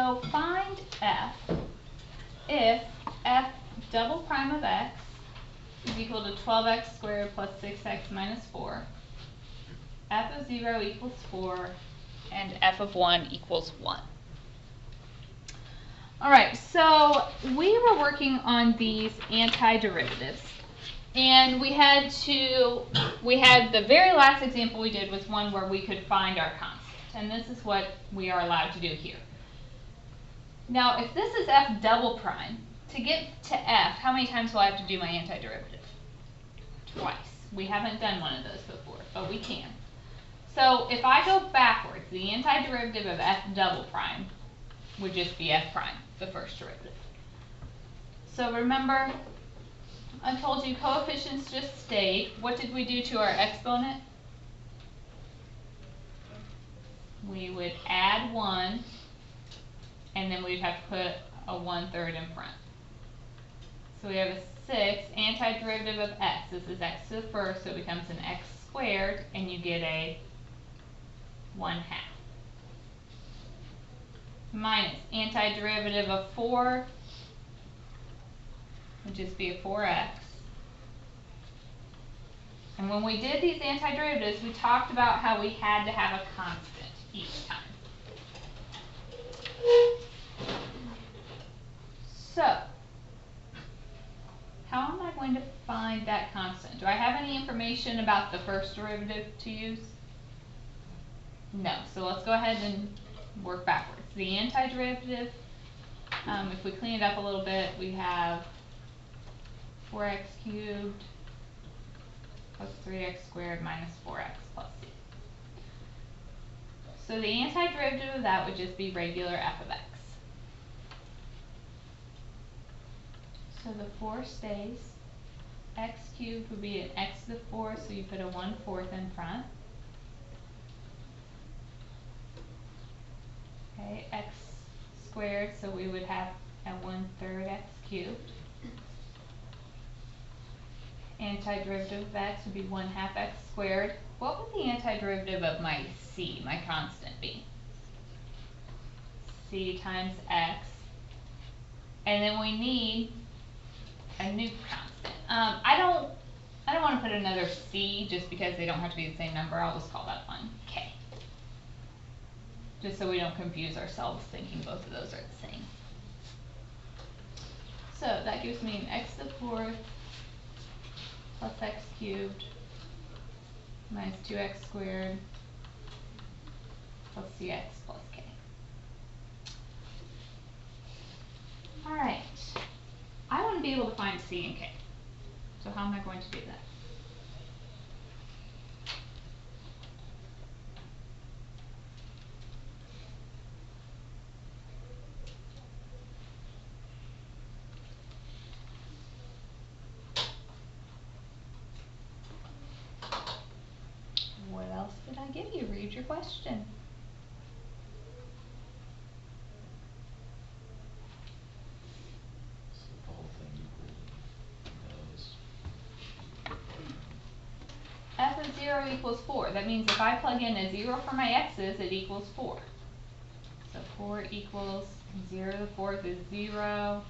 So find f if f double prime of x is equal to 12x squared plus 6x minus 4, f of 0 equals 4, and f of 1 equals 1. Alright, so we were working on these antiderivatives. And we had the very last example we did was one where we could find our constant. And this is what we are allowed to do here. Now, if this is f double prime, to get to f, how many times will I have to do my antiderivative? Twice. We haven't done one of those before, but we can. So if I go backwards, the antiderivative of f double prime would just be f prime, the first derivative. So remember, I told you coefficients just stayed. What did we do to our exponent? We would add 1, and then we'd have to put a 1/3 in front. So we have a 6, antiderivative of x. This is x to the first, so it becomes an x squared, and you get a 1/2. Minus antiderivative of 4 would just be a 4x. And when we did these antiderivatives, we talked about how we had to have a constant each time. So, how am I going to find that constant? Do I have any information about the first derivative to use? No. So let's go ahead and work backwards. The antiderivative, if we clean it up a little bit, we have 4x cubed plus 3x squared minus 4x plus c. So the antiderivative of that would just be regular f of x. So the 4 stays. X cubed would be an x to the 4th, so you put a 1/4 in front. Okay, x squared, so we would have a 1/3 x cubed. Antiderivative of x would be 1/2 x squared. What would the antiderivative of my c, my constant, be? C times x. And then we need a new constant. I don't want to put another c just because they don't have to be the same number. I'll just call that one k. Just so we don't confuse ourselves thinking both of those are the same. So that gives me an x to the 4th plus x cubed minus 2x squared plus cx plus k. Alright, I want to be able to find c and k. So how am I going to do that? What else did I give you? Read your question. F of 0 equals 4. That means if I plug in a 0 for my x's, it equals 4. So 4 equals 0 to the 4th is 0,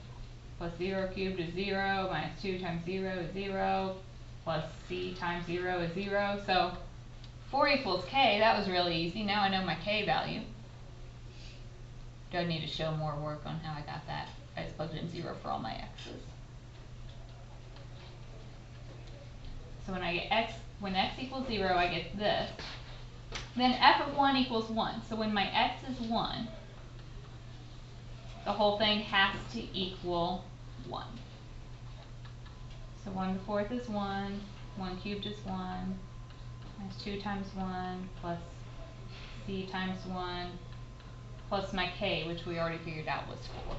plus 0 cubed is 0, minus 2 times 0 is 0, plus c times 0 is 0. So 4 equals k. That was really easy. Now I know my k value. Do I need to show more work on how I got that? I just plugged in 0 for all my x's. So when I get when x equals 0, I get this. Then f of 1 equals 1. So when my x is 1, the whole thing has to equal 1. So 1/4 is 1, 1 cubed is 1, minus 2 times 1, plus c times 1, plus my k, which we already figured out was 4.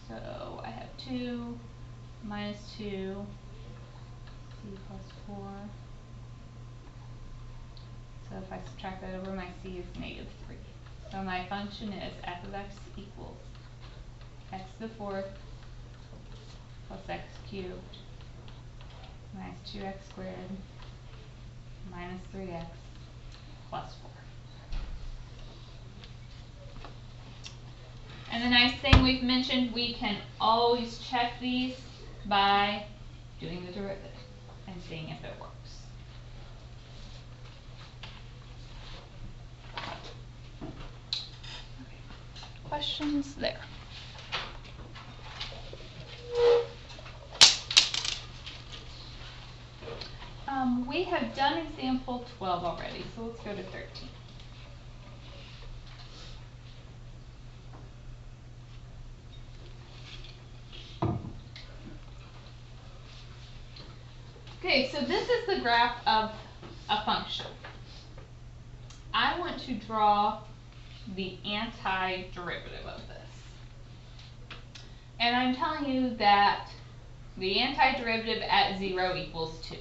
So I have 2 minus 2, c plus 4. So if I subtract that over, my c is -3. So my function is f of x equals x to the 4th plus x cubed minus 2x squared minus 3x plus 4. we've mentioned, we can always check these by doing the derivative and seeing if it works. Questions there? We have done example 12 already, so let's go to 13. Okay, so this is the graph of a function. I want to draw the antiderivative of this. And I'm telling you that the antiderivative at 0 equals 2.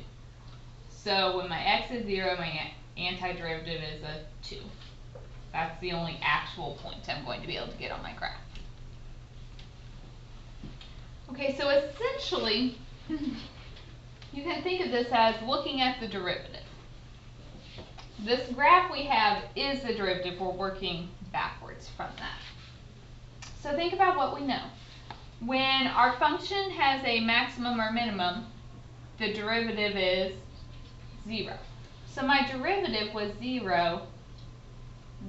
So when my x is 0, my antiderivative is a 2. That's the only actual point I'm going to be able to get on my graph. Okay, so essentially, you can think of this as looking at the derivative. This graph we have is the derivative. We're working backwards from that. So think about what we know. When our function has a maximum or minimum, the derivative is 0. So my derivative was 0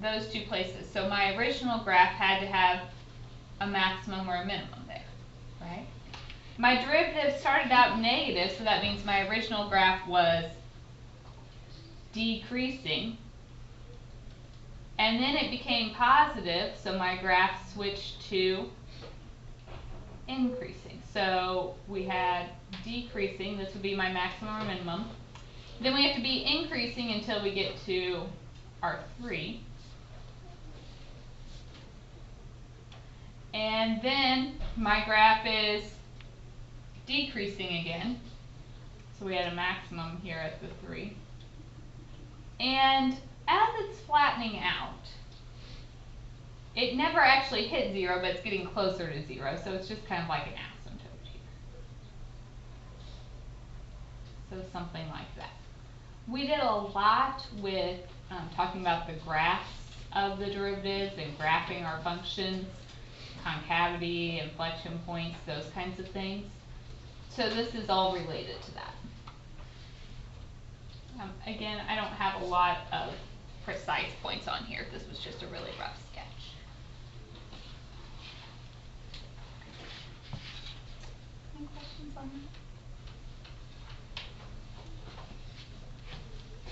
those two places. So my original graph had to have a maximum or a minimum there, right? My derivative started out negative, so that means my original graph was decreasing. And then it became positive, so my graph switched to increasing. So we had decreasing, this would be my maximum or minimum. Then we have to be increasing until we get to our 3. And then my graph is decreasing again. So we had a maximum here at the 3. And as it's flattening out, it never actually hit 0, but it's getting closer to 0. So it's just kind of like an asymptote here. So something like that. We did a lot with talking about the graphs of the derivatives and graphing our functions, concavity, inflection points, those kinds of things. So this is all related to that. Again, I don't have a lot of precise points on here. This was just a really rough sketch. Any questions on that?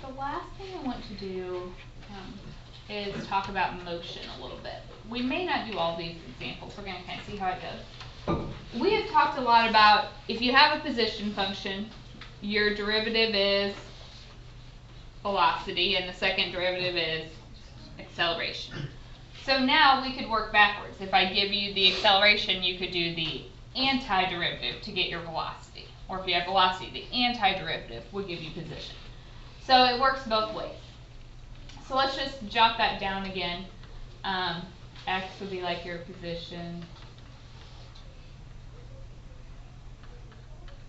The last thing I want to do is talk about motion a little bit. We may not do all these examples. We're going to kind of see how it goes. We have talked a lot about if you have a position function, your derivative is velocity and the second derivative is acceleration. So now we could work backwards. If I give you the acceleration, you could do the antiderivative to get your velocity. Or if you have velocity, the antiderivative would give you position. So it works both ways. So let's just jot that down again. X would be like your position.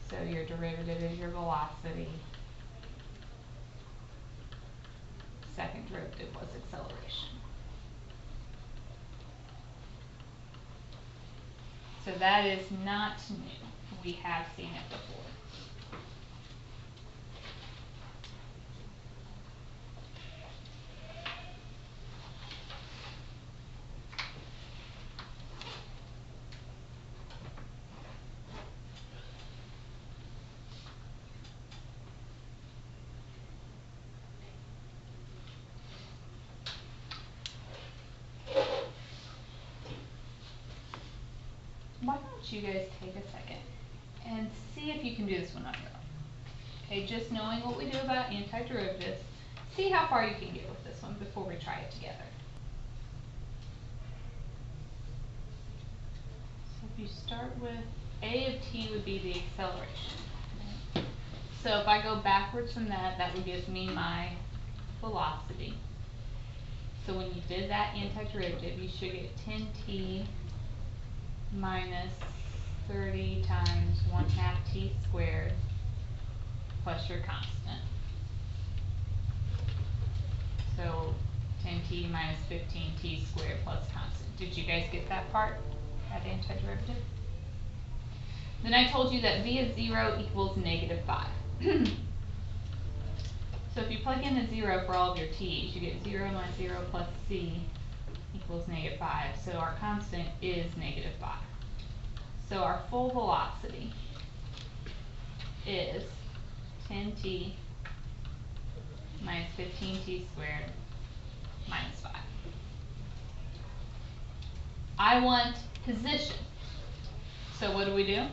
So your derivative is your velocity. Second derivative was acceleration. So that is not new. We have seen it before. Why don't you guys take a second and see if you can do this one on your own. Okay, just knowing what we do about antiderivatives, see how far you can get with this one before we try it together. So if you start with A of t would be the acceleration. Right? So if I go backwards from that, that would give me my velocity. So when you did that antiderivative, you should get 10t minus 30 times 1/2 t squared plus your constant. So 10t minus 15t squared plus constant. Did you guys get that part? that antiderivative. Then I told you that v of 0 equals negative 5. So if you plug in a 0 for all of your t's, you get 0 minus 0 plus c equals negative 5. So our constant is negative 5. So our full velocity is 10t minus 15t squared minus 5. I want position. So what do?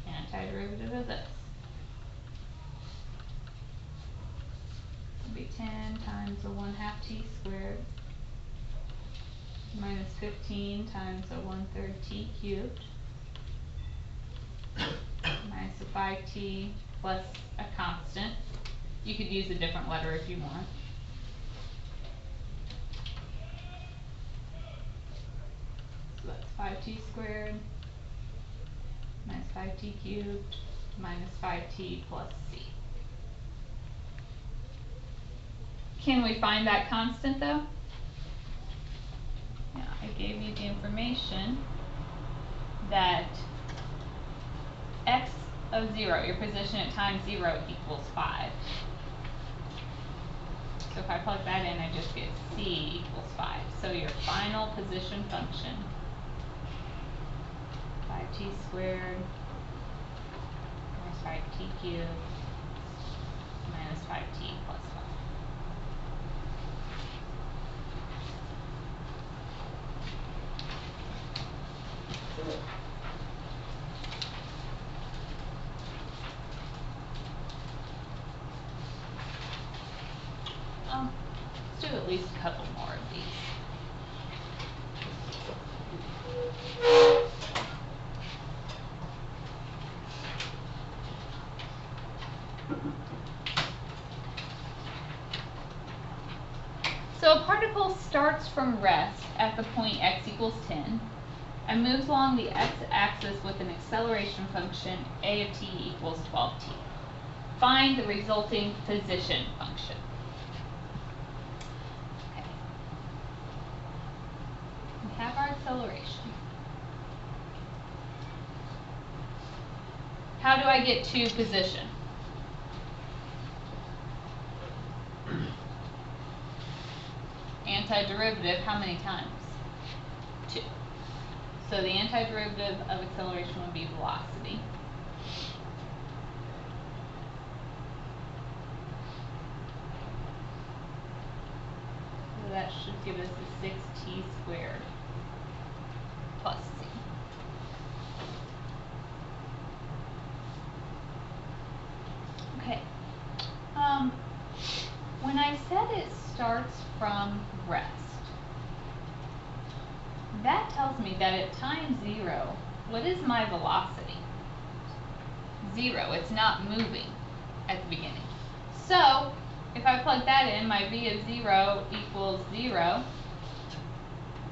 Antiderivative of this would be 10 times a 1/2 t squared minus 15 times a 1/3 t cubed minus a 5t plus a constant. You could use a different letter if you want. So that's 5t squared minus 5t cubed minus 5t plus c. Can we find that constant though? Yeah, I gave you the information that x of 0, your position at time 0 equals 5. So if I plug that in, I just get c equals 5. So your final position function, 5t squared minus 5t cubed minus 5t plus 5. Let's do at least a couple more of these. So a particle starts from rest at the point x equals 10 and moves along the x-axis with an acceleration function a of t equals 12t. Find the resulting position function. Okay. We have our acceleration. How do I get to position? Antiderivative, how many times? 2. So the antiderivative of acceleration would be velocity. So that should give us a 6t squared plus c. Okay. When I said it starts from rest, that tells me that at time 0, what is my velocity? 0. It's not moving at the beginning. So if I plug that in, my v of 0 equals 0.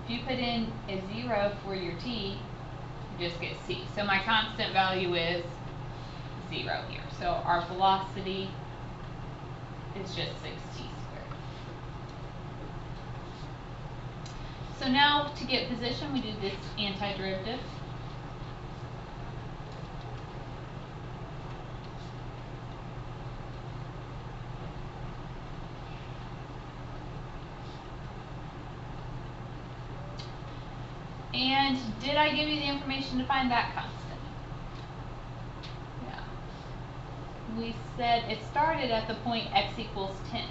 If you put in a 0 for your t, you just get c. So my constant value is 0 here. So our velocity is just 6t squared. So now to get position, we do this antiderivative. And did I give you the information to find that constant? Yeah. We said it started at the point x equals 10.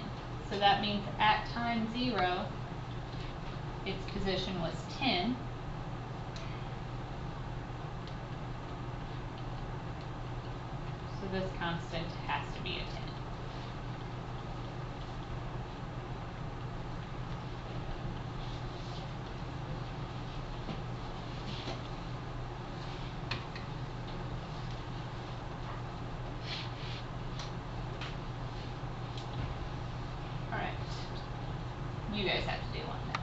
So that means at time 0, its position was 10. So this constant has to be a 10. Alright. You guys have to do one now.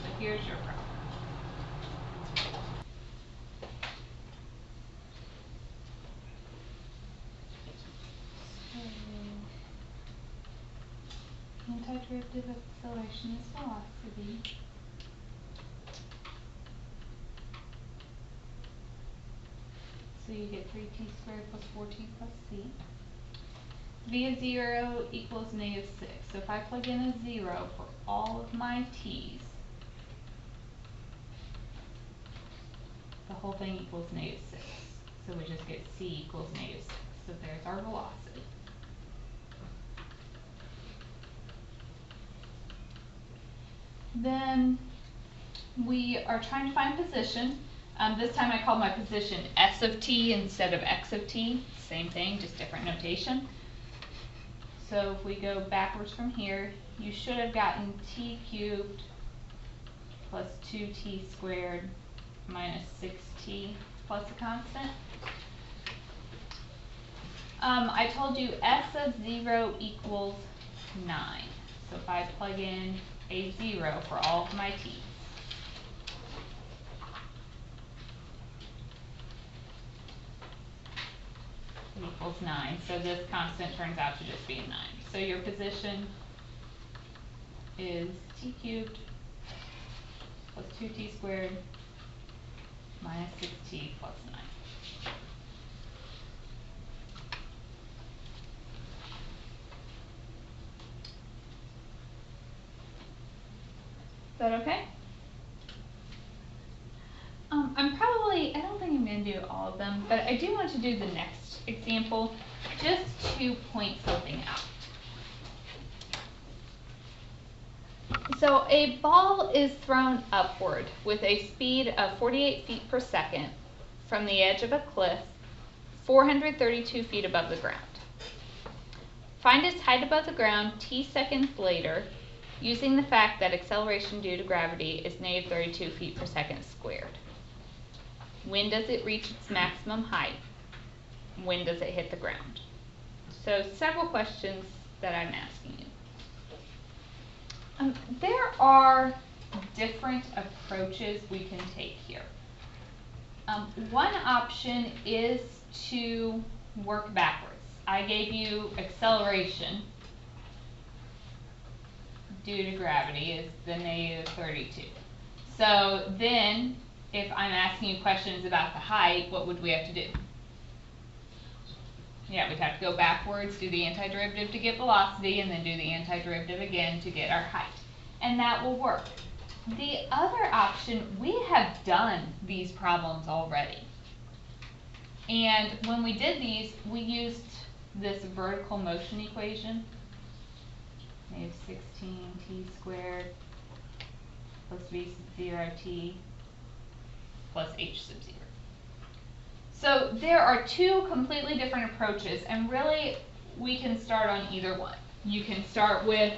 So here's your problem. Antiderivative of acceleration is velocity. So you get 3t squared plus 4t plus c. V of 0 equals negative 6. So if I plug in a 0 for all of my t's, the whole thing equals negative 6. So we just get c equals negative 6. So there's our velocity. Then we are trying to find position. This time I called my position s of t instead of x of t. Same thing, just different notation. So if we go backwards from here, you should have gotten t cubed plus 2t squared minus 6t plus a constant. I told you s of 0 equals 9. So if I plug in a 0 for all of my t's, it equals 9. So this constant turns out to just be a 9. So your position is t cubed plus 2t squared minus 6t plus 9. Is that okay? I don't think I'm going to do all of them, but I do want to do the next example just to point something out. So a ball is thrown upward with a speed of 48 feet per second from the edge of a cliff 432 feet above the ground. Find its height above the ground t seconds later using the fact that acceleration due to gravity is negative 32 feet per second squared. When does it reach its maximum height? When does it hit the ground? So several questions that I'm asking you. There are different approaches we can take here. One option is to work backwards. I gave you acceleration due to gravity is the negative 32. So then, if I'm asking you questions about the height, what would we have to do? Yeah, we'd have to go backwards, do the antiderivative to get velocity, and then do the antiderivative again to get our height. And that will work. The other option, we have done these problems already. And when we did these, we used this vertical motion equation, negative 16t squared plus v sub 0t plus h sub 0. So there are two completely different approaches, and really we can start on either one. You can start with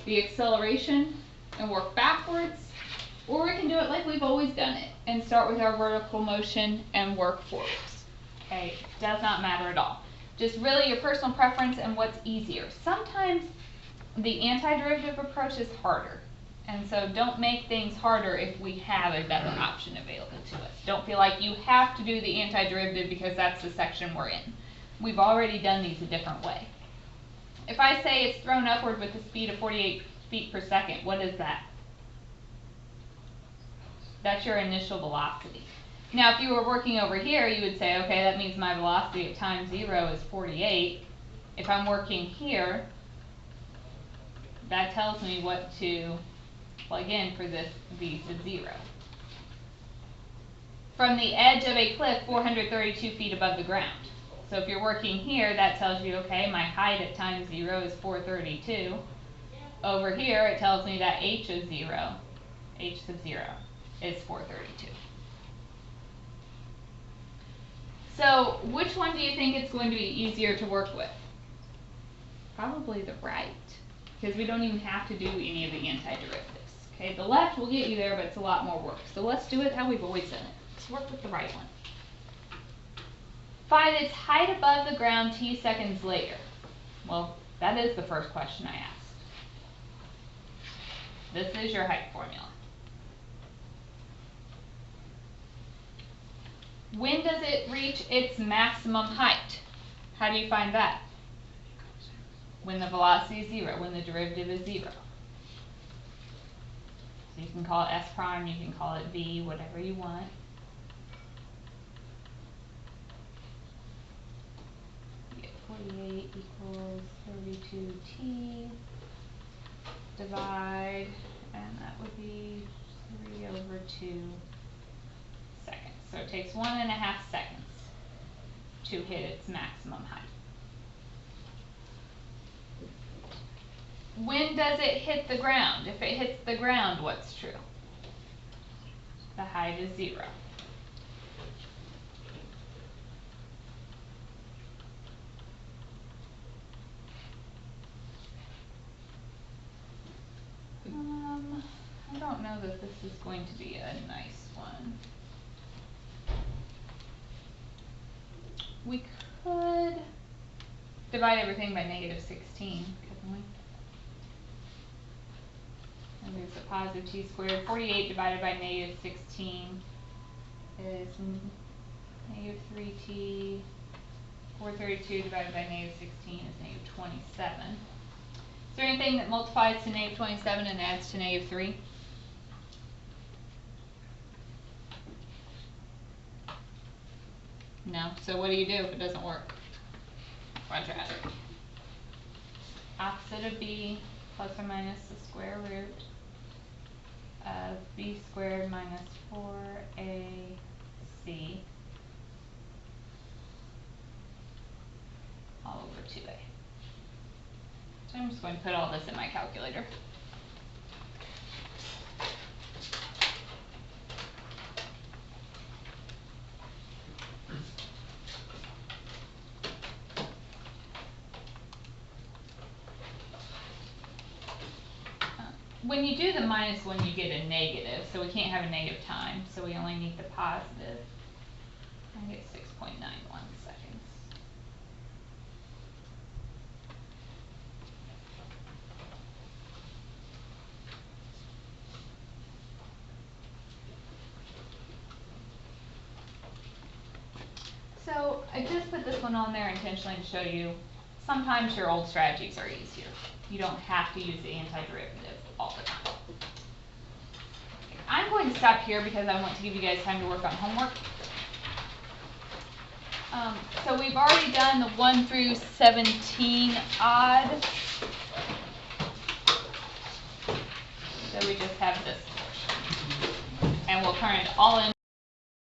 the acceleration and work backwards, or we can do it like we've always done it and start with our vertical motion and work forwards. Okay, does not matter at all. Just really your personal preference and what's easier. Sometimes the antiderivative approach is harder. And so don't make things harder if we have a better option available to us. Don't feel like you have to do the antiderivative because that's the section we're in. We've already done these a different way. If I say it's thrown upward with a speed of 48 feet per second, what is that? That's your initial velocity. Now if you were working over here, you would say, okay, that means my velocity at time 0 is 48. If I'm working here, that tells me what to plug in for this v sub 0. From the edge of a cliff 432 feet above the ground. So if you're working here, that tells you, okay, my height at time 0 is 432. Over here, it tells me that h sub 0 is 432. So which one do you think it's going to be easier to work with? Probably the right, because we don't even have to do any of the antiderivatives. Okay, the left will get you there, but it's a lot more work. So let's do it how we've always done it. Let's work with the right one. Find its height above the ground t seconds later. Well, that is the first question I asked. This is your height formula. When does it reach its maximum height? How do you find that? when the velocity is 0, when the derivative is 0. So you can call it s prime, you can call it v, whatever you want. You get 48 equals 32t, divide, and that would be 3 over 2 seconds. So it takes 1.5 seconds to hit its maximum height. When does it hit the ground? If it hits the ground, what's true? The height is 0. I don't know that this is going to be a nice one. We could divide everything by negative 16, couldn't we? And there's a positive t squared. 48 divided by negative 16 is negative 3t. 432 divided by negative 16 is negative 27. Is there anything that multiplies to negative 27 and adds to negative 3? No. So what do you do if it doesn't work? Quadratic. Opposite of b plus or minus the square root of b squared minus 4ac all over 2a. So I'm just going to put all this in my calculator. When you do the minus 1, you get a negative, so we can't have a negative time, so we only need the positive. I get 6.91 seconds. So I just put this one on there intentionally to show you sometimes your old strategies are easier. You don't have to use the antiderivative all the time. I'm going to stop here because I want to give you guys time to work on homework. So we've already done the 1 through 17 odd. So we just have this portion. And we'll turn it all in.